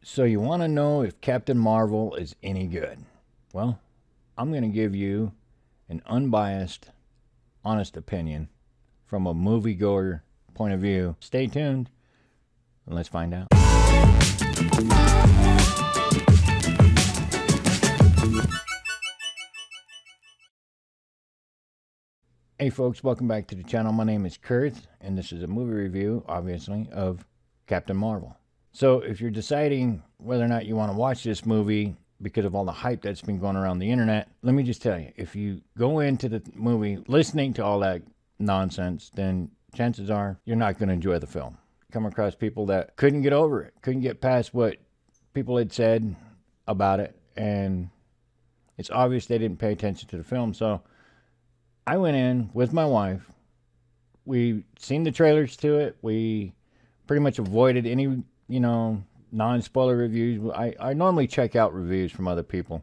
So you want to know if Captain Marvel is any good? Well, I'm going to give you an unbiased, honest opinion from a moviegoer point of view. Stay tuned and let's find out. Hey folks, welcome back to the channel. My name is Kurth, and this is a movie review, obviously, of Captain Marvel. So if you're deciding whether or not you want to watch this movie because of all the hype that's been going around the internet, let me just tell you, if you go into the movie listening to all that nonsense, then chances are you're not going to enjoy the film. Come across people that couldn't get over it, couldn't get past what people had said about it, and it's obvious they didn't pay attention to the film. So I went in with my wife. We seen the trailers to it. We pretty much avoided any, non-spoiler reviews. I normally check out reviews from other people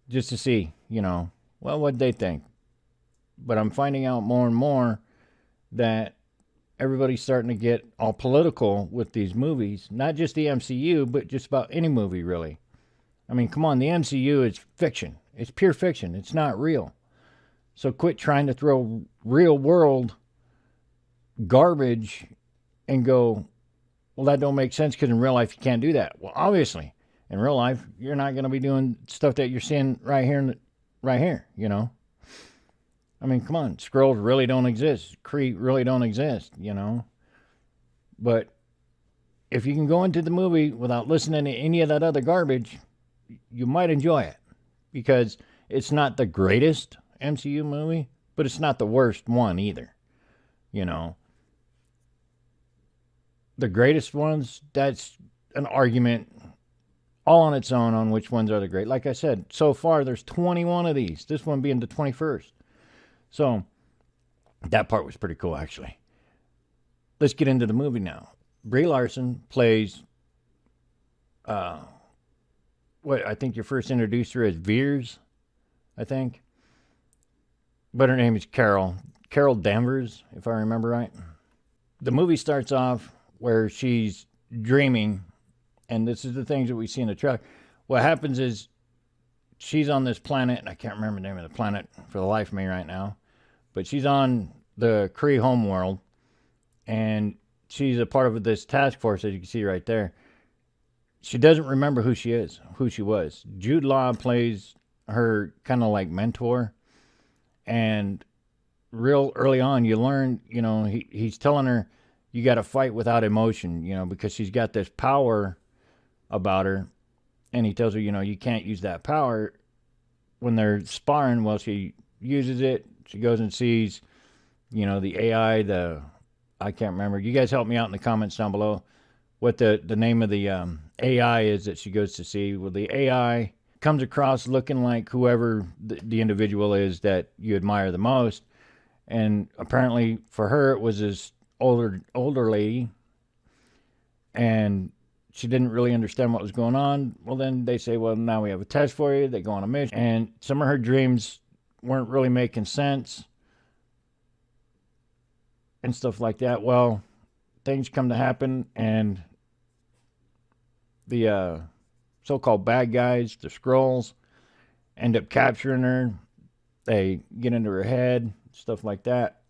just to see, what they think. But I'm finding out more and more that everybody's starting to get all political with these movies. Not just the MCU, but just about any movie, really. I mean, come on, the MCU is fiction. It's pure fiction. It's not real. So quit trying to throw real world garbage and go, well, that don't make sense because in real life you can't do that. Well, obviously, in real life, you're not going to be doing stuff that you're seeing right here, I mean, come on, Skrulls really don't exist. Kree really don't exist, But if you can go into the movie without listening to any of that other garbage, you might enjoy it because it's not the greatest MCU movie, but it's not the worst one either. The greatest ones, that's an argument all on its own on which ones are the great. Like I said, so far there's 21 of these, this one being the 21st. So that part was pretty cool, actually. Let's get into the movie now. Brie Larson plays what I think you first introduced her as Veers, I think. But her name is Carol Danvers, if I remember right. The movie starts off where she's dreaming, and this is the things that we see in the trailer. What happens is she's on this planet, and I can't remember the name of the planet for the life of me right now, but she's on the Kree homeworld, and she's a part of this task force, as you can see right there. She doesn't remember who she was. Jude Law plays her kind of like mentor. And real early on, you learn, he's telling her you got to fight without emotion, because she's got this power about her. And he tells her, you can't use that power when they're sparring. Well, she uses it. She goes and sees, the AI, I can't remember. You guys help me out in the comments down below what the name of the AI is that she goes to see. Well, the AI comes across looking like whoever the individual is that you admire the most. And apparently for her, it was this older lady. And she didn't really understand what was going on. Well, then they say, well, now we have a test for you. They go on a mission. And some of her dreams weren't really making sense and stuff like that. Well, things come to happen, and the so-called bad guys, the Skrulls, end up capturing her. They get into her head, stuff like that,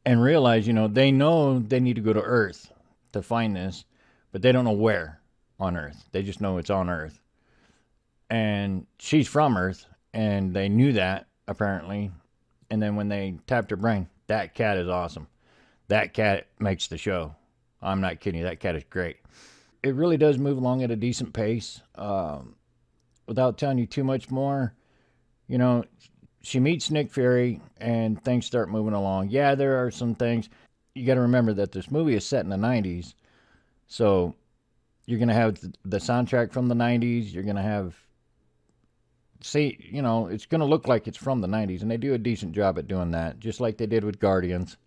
and realize, they know they need to go to Earth to find this, but they don't know where on Earth. They just know it's on Earth. And she's from Earth, and they knew that, apparently. And then when they tapped her brain, that cat is awesome. That cat makes the show. I'm not kidding you. That cat is great. It really does move along at a decent pace. Without telling you too much more, she meets Nick Fury and things start moving along. Yeah, there are some things. You got to remember that this movie is set in the 90s. So you're going to have the soundtrack from the 90s. You're going to have, it's going to look like it's from the 90s. And they do a decent job at doing that, just like they did with Guardians.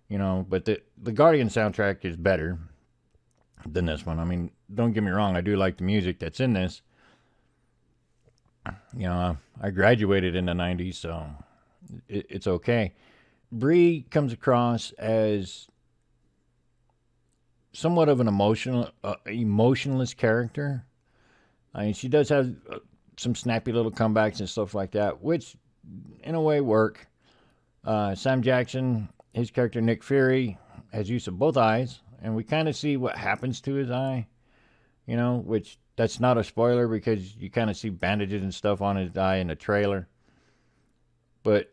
But the Guardian soundtrack is better than this one. I mean, don't get me wrong, I do like the music that's in this. I graduated in the 90s, so it's okay. Brie comes across as somewhat of an emotionless character. I mean, she does have some snappy little comebacks and stuff like that, which in a way work. Sam Jackson, his character Nick Fury, has use of both eyes, and we kind of see what happens to his eye, which that's not a spoiler because you kind of see bandages and stuff on his eye in the trailer. But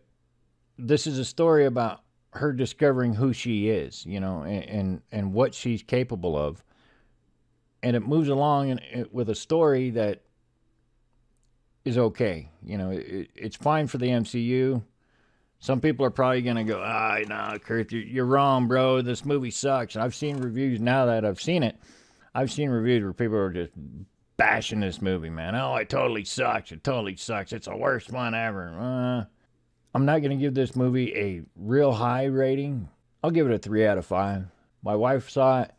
this is a story about her discovering who she is, and what she's capable of. And it moves along with a story that is okay. It's fine for the MCU. Some people are probably going to go, no, Kurth, you're wrong, bro. This movie sucks. And I've seen reviews now that I've seen it. I've seen reviews where people are just bashing this movie, man. Oh, it totally sucks. It totally sucks. It's the worst one ever. I'm not going to give this movie a real high rating. I'll give it a 3 out of 5. My wife saw it.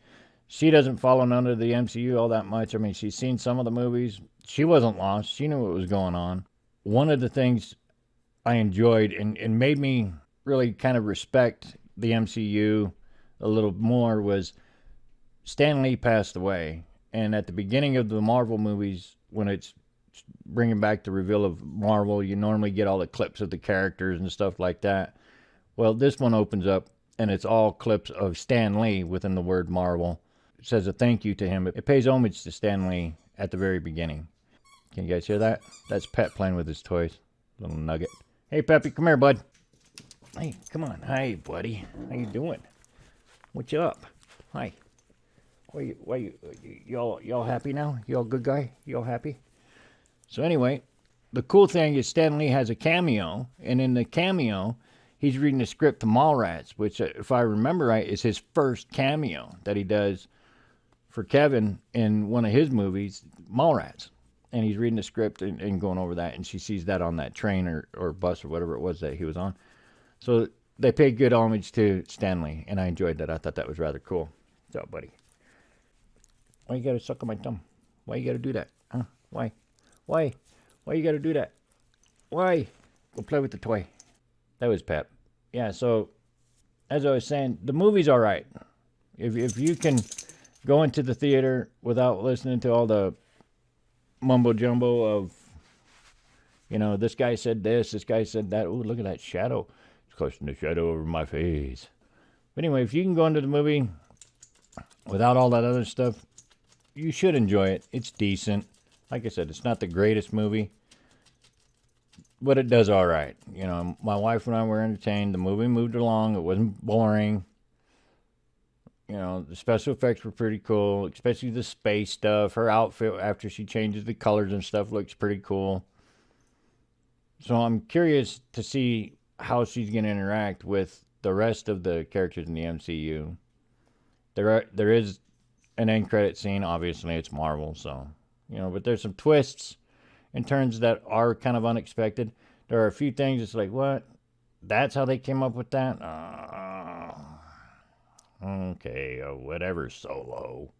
She doesn't follow none of the MCU all that much. I mean, she's seen some of the movies. She wasn't lost. She knew what was going on. One of the things I enjoyed and made me really kind of respect the MCU a little more was Stan Lee passed away. And at the beginning of the Marvel movies, when it's bringing back the reveal of Marvel, you normally get all the clips of the characters and stuff like that. Well, this one opens up and it's all clips of Stan Lee within the word Marvel. It says a thank you to him. It pays homage to Stan Lee at the very beginning. Can you guys hear that? That's Pep playing with his toys. Little nugget. Hey, Peppy, come here, bud. Hey, come on. Hi, buddy. How you doing? What's up? Hi. Y'all happy now? You all good guy? You all happy? So anyway, the cool thing is Stan Lee has a cameo, and in the cameo, he's reading the script to Mallrats, which, if I remember right, is his first cameo that he does for Kevin in one of his movies, Mallrats. And he's reading the script and going over that, and she sees that on that train or bus or whatever it was that he was on. So they paid good homage to Stan Lee, and I enjoyed that. I thought that was rather cool. What's up, buddy? Why you gotta suck on my thumb? Why you gotta do that? Huh? Why? Why you gotta do that? Why? Go play with the toy. That was Pep. Yeah, so as I was saying, the movie's all right. If you can go into the theater without listening to all the mumbo jumbo of, this guy said this guy said that. Ooh, look at that shadow. It's casting a shadow over my face. But anyway, if you can go into the movie without all that other stuff, you should enjoy it. It's decent. Like I said, it's not the greatest movie, but it does all right. My wife and I were entertained. The movie moved along. It wasn't boring. The special effects were pretty cool, especially the space stuff. Her outfit, after she changes the colors and stuff, looks pretty cool. So I'm curious to see how she's going to interact with the rest of the characters in the MCU. There is an end credit scene. Obviously, it's Marvel, so, but there's some twists and turns that are kind of unexpected. There are a few things it's like, what? That's how they came up with that? Okay, whatever, Solo.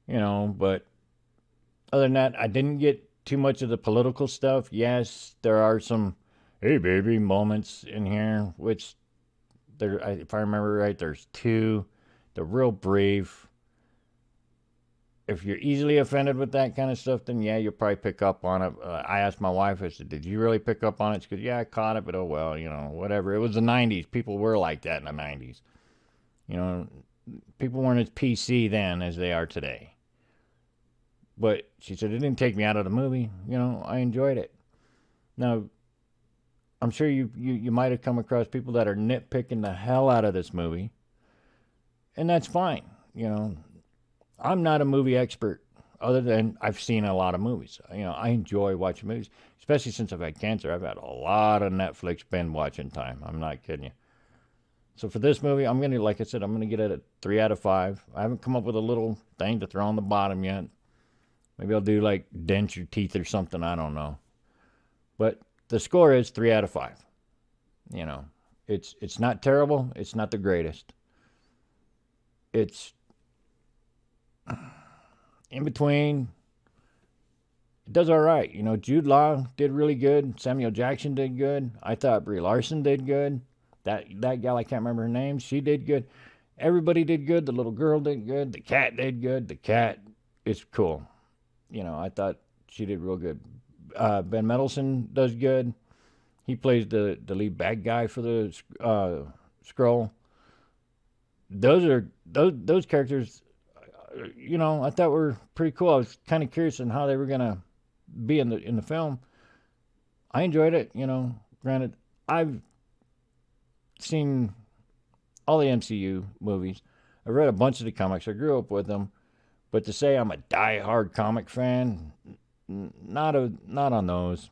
But other than that, I didn't get too much of the political stuff. Yes, there are some, hey, baby, moments in here, which, if I remember right, there's 2. They're real brief. If you're easily offended with that kind of stuff, then yeah, you'll probably pick up on it. I asked my wife, I said, did you really pick up on it? She goes, yeah, I caught it, but oh well, whatever. It was the 90s. People were like that in the 90s. People weren't as PC then as they are today. But she said, it didn't take me out of the movie. I enjoyed it. Now, I'm sure you might have come across people that are nitpicking the hell out of this movie. And that's fine. I'm not a movie expert other than I've seen a lot of movies. I enjoy watching movies, especially since I've had cancer. I've had a lot of Netflix binge watching time. I'm not kidding you. So for this movie, I'm going to, like I said, I'm going to get it a 3 out of 5. I haven't come up with a little thing to throw on the bottom yet. Maybe I'll do like dent your teeth or something. I don't know. But the score is 3 out of 5. It's not terrible. It's not the greatest. It's in between. It does all right. Jude Law did really good. Samuel Jackson did good. I thought Brie Larson did good. That gal, I can't remember her name, she did good. Everybody did good. The little girl did good. The cat did good. The cat is cool. You know, I thought she did real good. Ben Mendelsohn does good. He plays the lead bad guy for the Skrull. Those characters, you know, I thought were pretty cool. I was kind of curious on how they were gonna be in the film. I enjoyed it. You know, granted, I've seen all the MCU movies. I read a bunch of the comics. I grew up with them. But to say I'm a die-hard comic fan, not on those.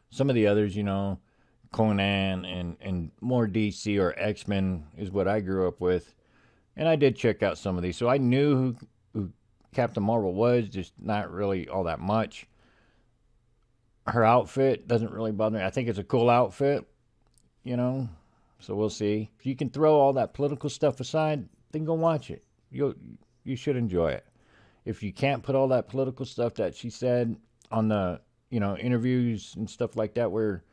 Some of the others, you know, Conan and more DC or X-Men is what I grew up with. And I did check out some of these. So I knew who Captain Marvel was, just not really all that much. Her outfit doesn't really bother me. I think it's a cool outfit, you know. So we'll see. If you can throw all that political stuff aside, then go watch it. You should enjoy it. If you can't put all that political stuff that she said on the, you know, interviews and stuff like that, where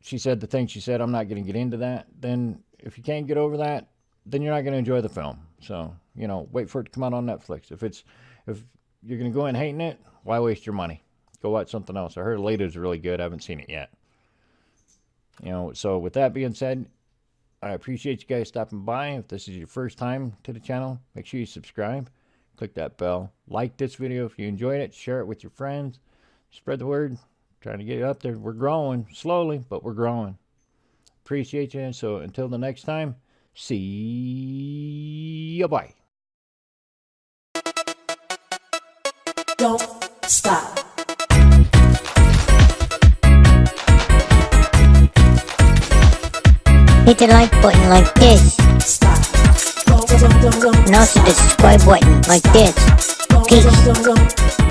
she said the things she said, I'm not going to get into that. Then if you can't get over that, then you're not going to enjoy the film. So, you know, wait for it to come out on Netflix. If you're going to go in hating it, why waste your money? Go watch something else. I heard Later's really good. I haven't seen it yet. You know, so with that being said, I appreciate you guys stopping by. If this is your first time to the channel, make sure you subscribe. Click that bell. Like this video if you enjoyed it. Share it with your friends. Spread the word. Trying to get it up there. We're growing. Slowly, but we're growing. Appreciate you. So until the next time, see you. Bye. Don't stop. Hit the like button like this. Stop. And also the subscribe button like this. Peace.